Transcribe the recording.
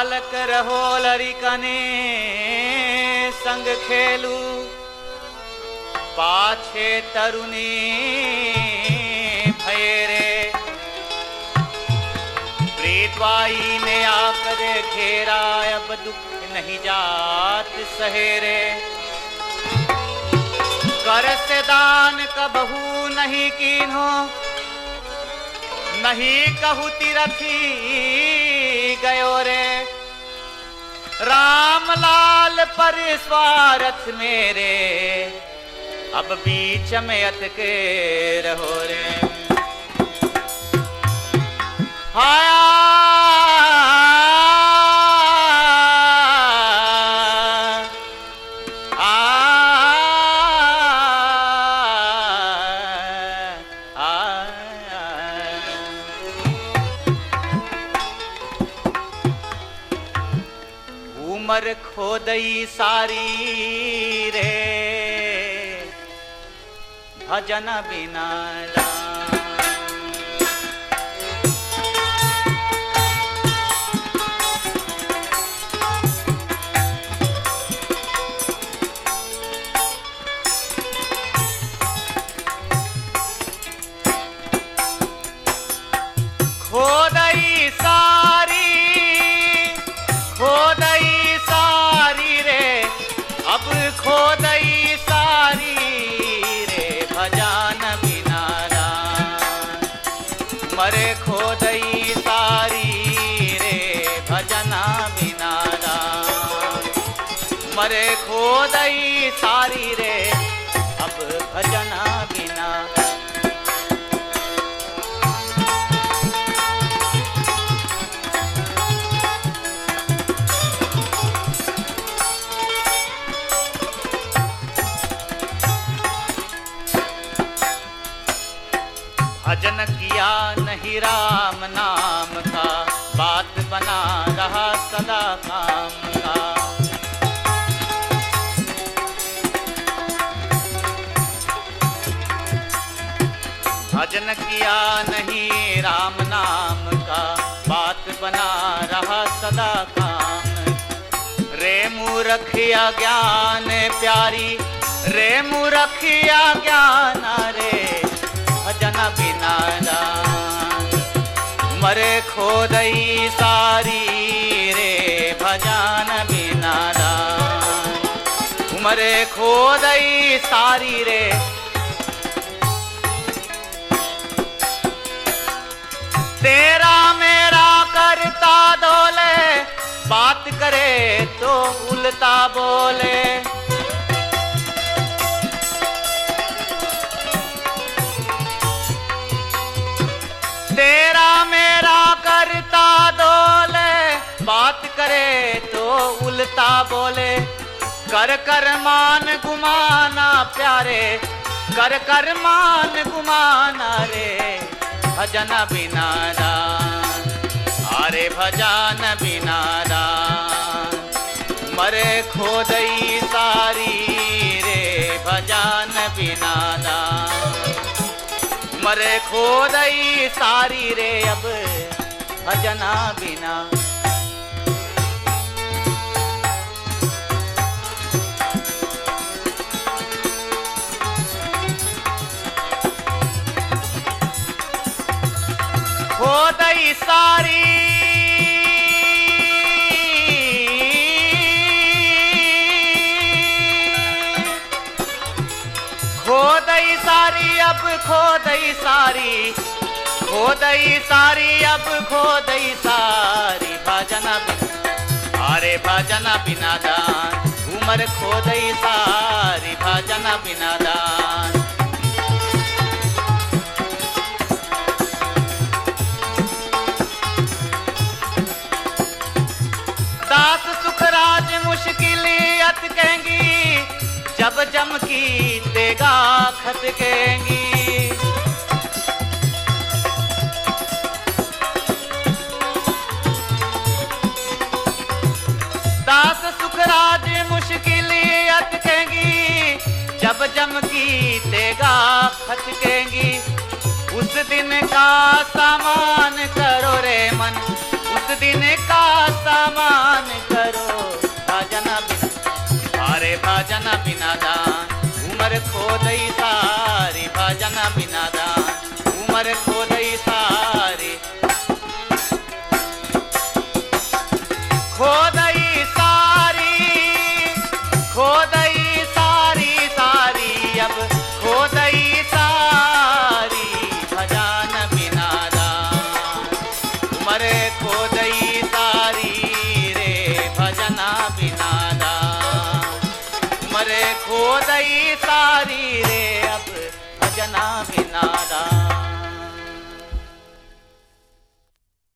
बालक रहो लरिकने संग खेलू, पाछे तरुणी भयरे। प्रीतवाई ने आकर घेरा, अब दुख नहीं जात सहेरे। कर से दान कबहू नहीं कीन्हो, नहीं कहू तीरथी गयो रे। राम लाल पर स्वार्थ मेरे, अब बीच में अटके रहो रे। हाया उमर खोदई सारी रे, भजन बिना खोदई सारी, खोदई सारी रे, अब खोदई सारी रे, भजन बिना राम। मरे खोदई सारी रे, भजना बिना राम। मरे खोदई सारी रे, अब भजना बिना। भजन किया नहीं राम नाम का, बात बना रहा सदा काम का। भजन किया नहीं राम नाम का, बात बना रहा सदा काम। रे मूर्खिया ज्ञान प्यारी, रे मूर्खिया ज्ञान रे, भजन बिना राम। मरे खोदई सारी रे, भजन बिना राम। मरे खोदई सारी रे, तेरा मेरा करता डोले, बात करे तो उल्टा बोले। तेरा मेरा करता डोले, बात करे तो उल्टा बोले। कर कर मान गुमाना प्यारे, कर कर मान गुमाना रे, भजन बिना राम। अरे भजन बिना राम। मरे खोदई सारी रे, भजन बिना राम। मरे खोदई सारी रे, अब भजना बिना। खोदई सारी, खोदई सारी, अब खोदई सारी, खोदई सारी, अब खोदई सारी, भजन बिना। अरे भजन बिना दान, उमर खोदई सारी, भजन बिना दान। दास सुखराज मुश्किल अटकेंगी, जब जम की तेगा खटकेंगी। दास सुखराज मुश्किल अटकेंगी, जब जम की तेगा खटकेंगी। उस दिन का सामान करो रे मन, उस दिन का सामान खो दई सारी सारी अब खो दई सारी भजन बिना दान उमर खो दई सारी रे भजना बिना दान उमर खो दई सारी रे अब भजना बिना दान